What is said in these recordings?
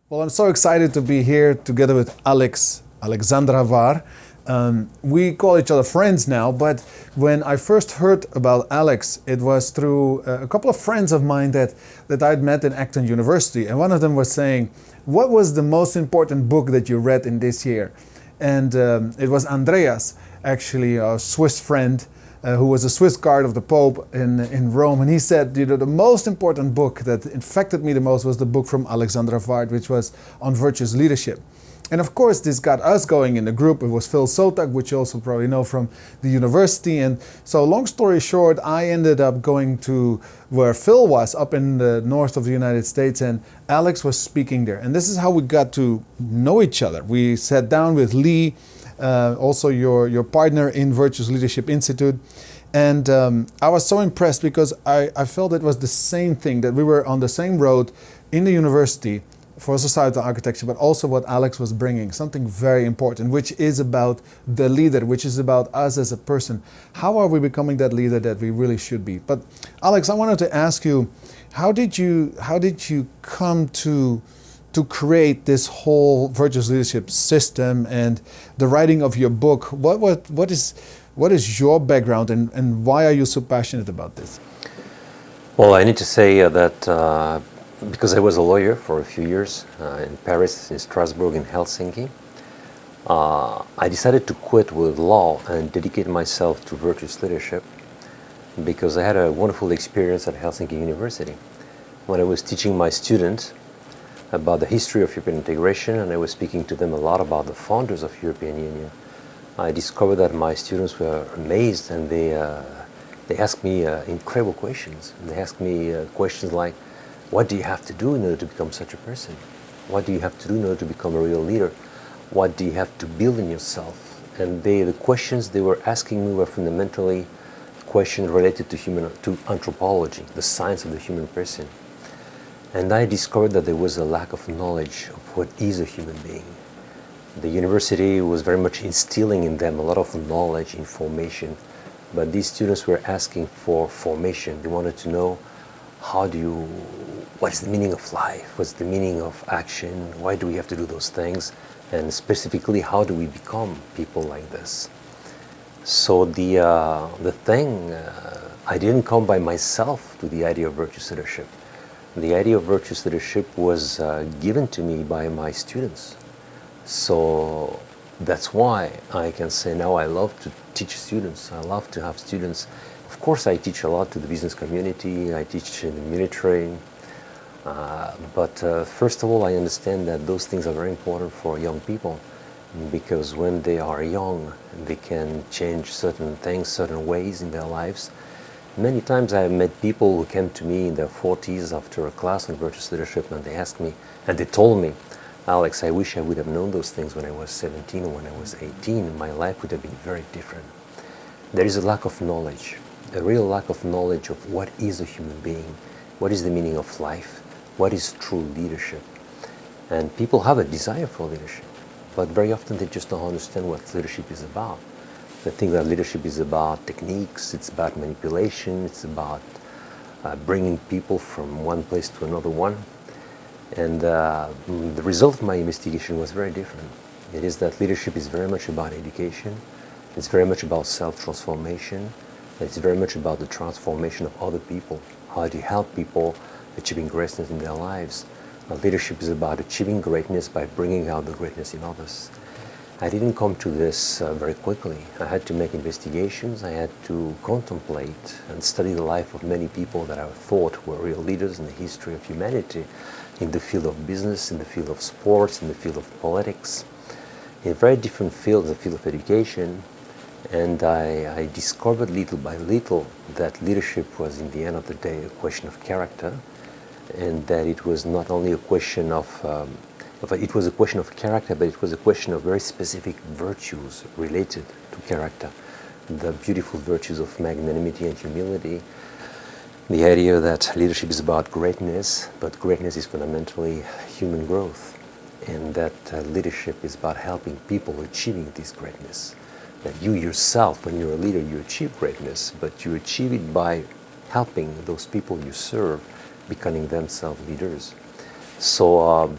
Well, I'm so excited to be here together with Alexander Havard. We call each other friends now, but when I first heard about Alex, it was through a couple of friends of mine that I'd met in Acton University. And one of them was saying, what was the most important book that you read in this year? And it was Andreas, actually a Swiss friend, who was a Swiss guard of the Pope in Rome. And he said, the most important book that infected me the most was the book from Alexander Havard, which was on virtuous leadership. And of course, this got us going in the group. It was Phil Sotak, which you also probably know from the university. And so long story short, I ended up going to where Phil was, up in the north of the United States, and Alex was speaking there. And this is how we got to know each other. We sat down with Lee, also your partner in Virtuous Leadership Institute. And I was so impressed because I felt it was the same thing, that we were on the same road in the university for societal architecture, but also what Alex was bringing, something very important, which is about the leader, which is about us as a person. How are we becoming that leader that we really should be? But Alex, I wanted to ask you, how did you come to create this whole virtuous leadership system and the writing of your book? What is your background and why are you so passionate about this? Well, I need to say that because I was a lawyer for a few years in Paris, in Strasbourg, in Helsinki, I decided to quit with law and dedicate myself to virtuous leadership because I had a wonderful experience at Helsinki University when I was teaching my students about the history of European integration, and I was speaking to them a lot about the founders of European Union. I discovered that my students were amazed, and they asked me incredible questions. And they asked me questions like, what do you have to do in order to become such a person? What do you have to do in order to become a real leader? What do you have to build in yourself? And the questions they were asking me were fundamentally questions related to anthropology, the science of the human person. And I discovered that there was a lack of knowledge of what is a human being. The university was very much instilling in them a lot of knowledge, information, but these students were asking for formation. They wanted to know what is the meaning of life? What's the meaning of action? Why do we have to do those things? And specifically, how do we become people like this? So the thing, I didn't come by myself to the idea of virtuous leadership. The idea of virtuous leadership was given to me by my students. So that's why I can say now I love to teach students. I love to have students. Of course, I teach a lot to the business community. I teach in the military. But first of all, I understand that those things are very important for young people because when they are young, they can change certain things, certain ways in their lives. Many times I have met people who came to me in their 40s after a class on virtuous leadership, and they asked me, and they told me, Alex, I wish I would have known those things when I was 17 or when I was 18. My life would have been very different. There is a lack of knowledge, a real lack of knowledge of what is a human being, what is the meaning of life, what is true leadership. And people have a desire for leadership, but very often they just don't understand what leadership is about. They think that leadership is about techniques, it's about manipulation, it's about bringing people from one place to another one. And the result of my investigation was very different. It is that leadership is very much about education, it's very much about self-transformation, it's very much about the transformation of other people. How do you help people achieving greatness in their lives? Leadership is about achieving greatness by bringing out the greatness in others. I didn't come to this very quickly. I had to make investigations. I had to contemplate and study the life of many people that I thought were real leaders in the history of humanity, in the field of business, in the field of sports, in the field of politics, in very different fields, the field of education. And I discovered little by little that leadership was, in the end of the day, a question of character, and that it was not only a question of it was a question of character, but it was a question of very specific virtues related to character. The beautiful virtues of magnanimity and humility, the idea that leadership is about greatness, but greatness is fundamentally human growth, and that leadership is about helping people achieving this greatness. That you yourself, when you're a leader, you achieve greatness, but you achieve it by helping those people you serve becoming themselves leaders. So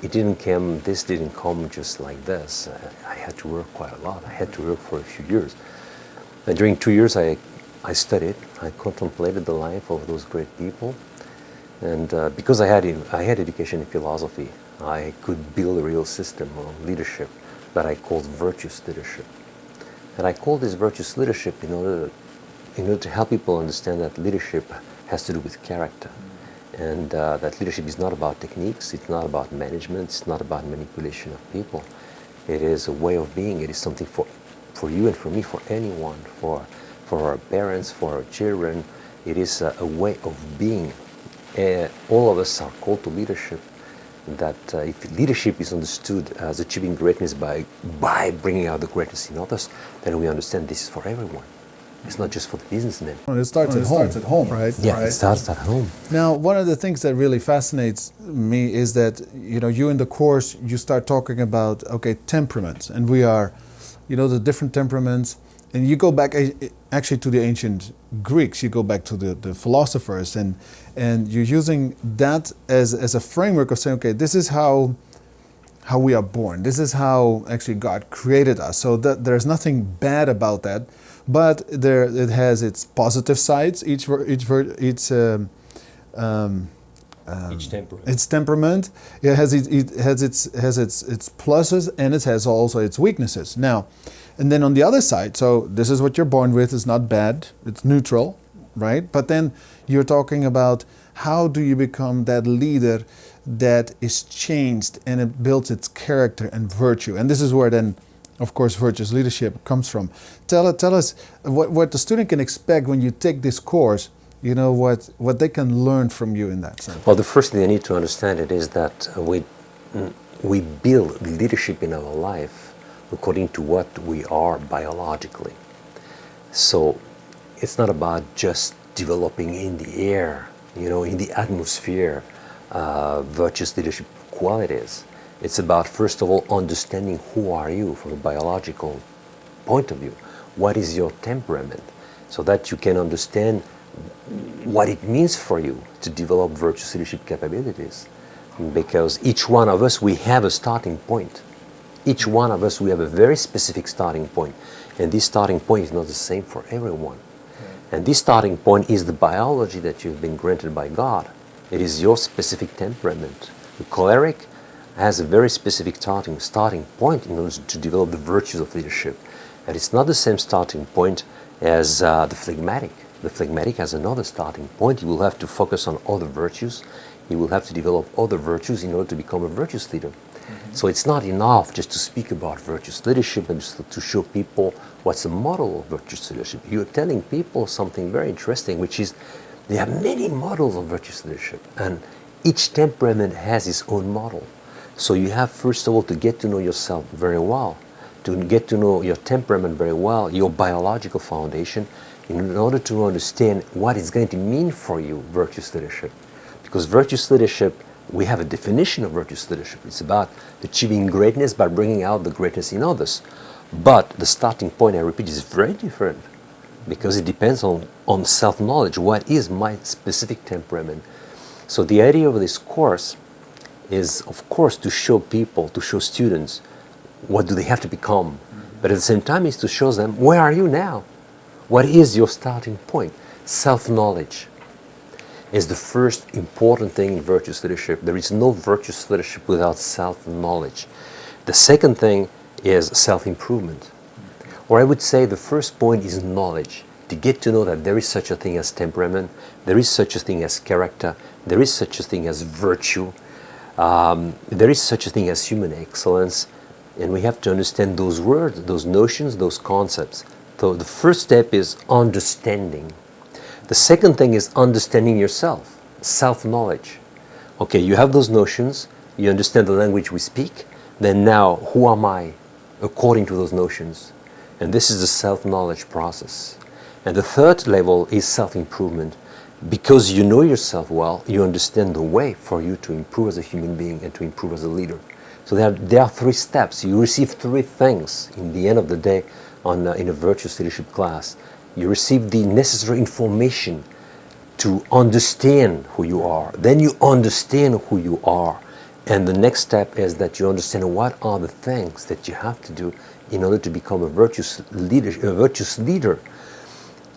this didn't come just like this. I had to work quite a lot. I had to work for a few years. And during 2 years, I studied, I contemplated the life of those great people. And because I had education in philosophy, I could build a real system of leadership that I called virtuous leadership. And I called this virtuous leadership in order to help people understand that leadership has to do with character. And that leadership is not about techniques, it's not about management, it's not about manipulation of people. It is a way of being, it is something for you and for me, for anyone, for our parents, for our children. It is a way of being. All of us are called to leadership. That if leadership is understood as achieving greatness by bringing out the greatness in others, then we understand this is for everyone. It's not just for the businessmen. It starts at home, right? Yeah, it starts at home. Now, one of the things that really fascinates me is that, you in the course, you start talking about, temperaments. And we are, the different temperaments. And you go back actually to the ancient Greeks, you go back to the philosophers, and you're using that as a framework of saying, this is how we are born. This is how actually God created us. So that there's nothing bad about that, but it has its positive sides. Each temperament. Its temperament. It has its pluses, and it has also its weaknesses. Now, and then on the other side, so this is what you're born with. It's not bad. It's neutral, right? But then you're talking about how do you become that leader that is changed and it builds its character and virtue. And this is where then, of course, virtuous leadership comes from. Tell us what the student can expect when you take this course, what they can learn from you in that sense. Well, the first thing they need to understand is that we build leadership in our life according to what we are biologically. So it's not about just developing in the air, in the atmosphere, virtuous leadership qualities. It's about, first of all, understanding who are you from a biological point of view. What is your temperament? So that you can understand what it means for you to develop virtuous leadership capabilities. Because each one of us, we have a starting point. Each one of us, we have a very specific starting point. And this starting point is not the same for everyone. And this starting point is the biology that you've been granted by God. It is your specific temperament. The choleric has a very specific starting point in order to develop the virtues of leadership. And it's not the same starting point as the phlegmatic. The phlegmatic has another starting point. You will have to focus on other virtues. You will have to develop other virtues in order to become a virtuous leader. So it's not enough just to speak about virtuous leadership and just to show people what's the model of virtuous leadership. You're telling people something very interesting, which is there are many models of virtuous leadership, and each temperament has its own model. So you have, first of all, to get to know yourself very well, to get to know your temperament very well, your biological foundation, in order to understand what it's going to mean for you, virtuous leadership. Because virtuous leadership, we have a definition of virtuous leadership. It's about achieving greatness by bringing out the greatness in others. But the starting point, I repeat, is very different because it depends on self-knowledge. What is my specific temperament? So the idea of this course is, of course, to show people, to show students, what do they have to become? But at the same time, is to show them, where are you now? What is your starting point? Self-knowledge is the first important thing in virtuous leadership. There is no virtuous leadership without self-knowledge. The second thing is self-improvement. Or I would say the first point is knowledge. To get to know that there is such a thing as temperament, there is such a thing as character, there is such a thing as virtue, there is such a thing as human excellence, and we have to understand those words, those notions, those concepts. So the first step is understanding. The second thing is understanding yourself, self-knowledge. Okay, you have those notions, you understand the language we speak, then now who am I according to those notions? And this is the self-knowledge process. And the third level is self-improvement. Because you know yourself well, you understand the way for you to improve as a human being and to improve as a leader. So there are three steps. You receive three things in the end of the day in a virtuous leadership class. You receive the necessary information to understand who you are. Then you understand who you are. And the next step is that you understand what are the things that you have to do in order to become a virtuous leader.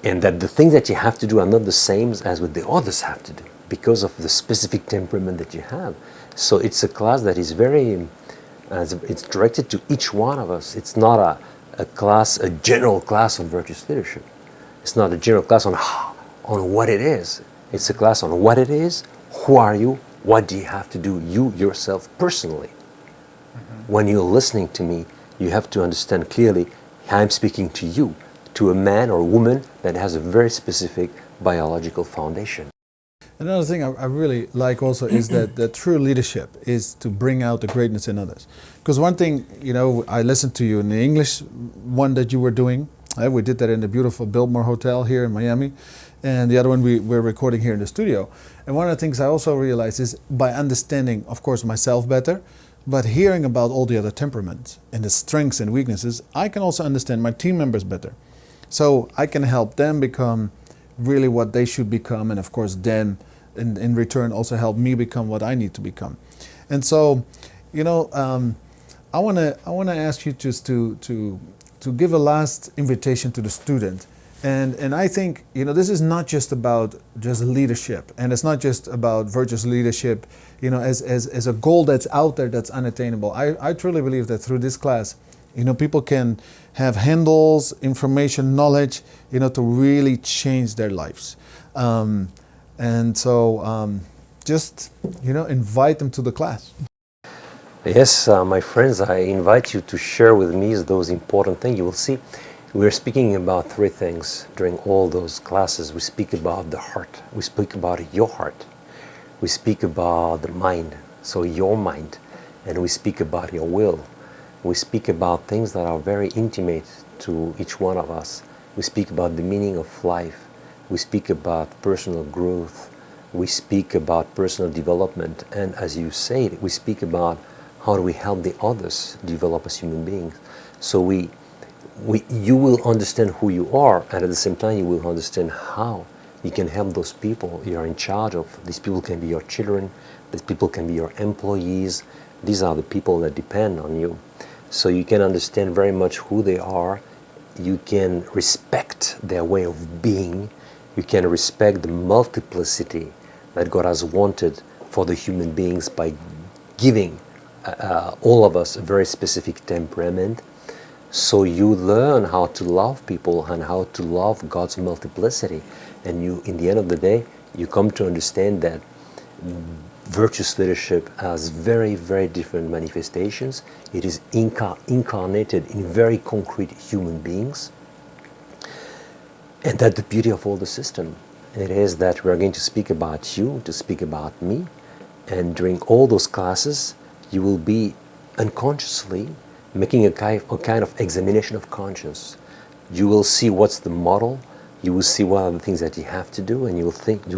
And that the things that you have to do are not the same as what the others have to do because of the specific temperament that you have. So it's a class that is very, it's directed to each one of us. It's not a general class on virtuous leadership. It's not a general class on what it is. It's a class on what it is, who are you, what do you have to do, you yourself personally. Mm-hmm. When you're listening to me, you have to understand clearly, I'm speaking to you, to a man or a woman that has a very specific biological foundation. Another thing I really like also is that true leadership is to bring out the greatness in others. Because one thing, I listened to you in the English one that you were doing. We did that in the beautiful Biltmore Hotel here in Miami. And the other one we're recording here in the studio. And one of the things I also realized is by understanding, of course, myself better, but hearing about all the other temperaments and the strengths and weaknesses, I can also understand my team members better. So I can help them become really what they should become, and of course then in return also help me become what I need to become. And so, I want to ask you just to give a last invitation to the student. And I think, this is not just about just leadership, and it's not just about virtuous leadership, as a goal that's out there that's unattainable. I truly believe that through this class, people can have handles, information, knowledge, to really change their lives. And so just, invite them to the class. Yes, my friends, I invite you to share with me those important things. You will see, we're speaking about three things during all those classes. We speak about the heart. We speak about your heart. We speak about the mind, so your mind. And we speak about your will. We speak about things that are very intimate to each one of us. We speak about the meaning of life. We speak about personal growth. We speak about personal development. And as you said, we speak about how do we help the others develop as human beings. So you will understand who you are, and at the same time you will understand how you can help those people you are in charge of. These people can be your children. These people can be your employees. These are the people that depend on you. So you can understand very much who they are. You can respect their way of being. You can respect the multiplicity that God has wanted for the human beings by giving all of us a very specific temperament. So you learn how to love people and how to love God's multiplicity. And you, in the end of the day, you come to understand that virtuous leadership has very, very different manifestations. It is incarnated in very concrete human beings. And that's the beauty of all the system. It is that we're going to speak about you, to speak about me. And during all those classes, you will be unconsciously making a kind of examination of conscience. You will see what's the model. You will see what are the things that you have to do, and you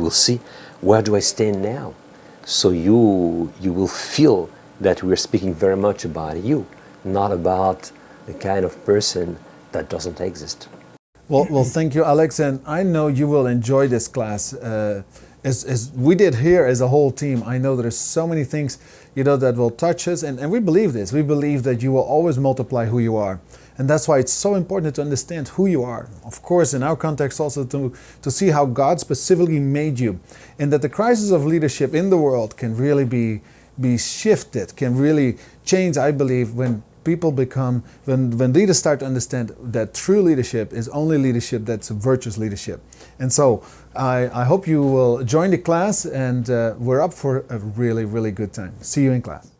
will see, where do I stand now? So you will feel that we're speaking very much about you, not about the kind of person that doesn't exist. Well, thank you, Alex, and I know you will enjoy this class. As we did here as a whole team, I know there's so many things, that will touch us, and we believe this. We believe that you will always multiply who you are. And that's why it's so important to understand who you are. Of course, in our context also to see how God specifically made you, and that the crisis of leadership in the world can really be shifted, can really change, I believe, when people become, when leaders start to understand that true leadership is only leadership that's virtuous leadership. And so I hope you will join the class, and we're up for a really, really good time. See you in class.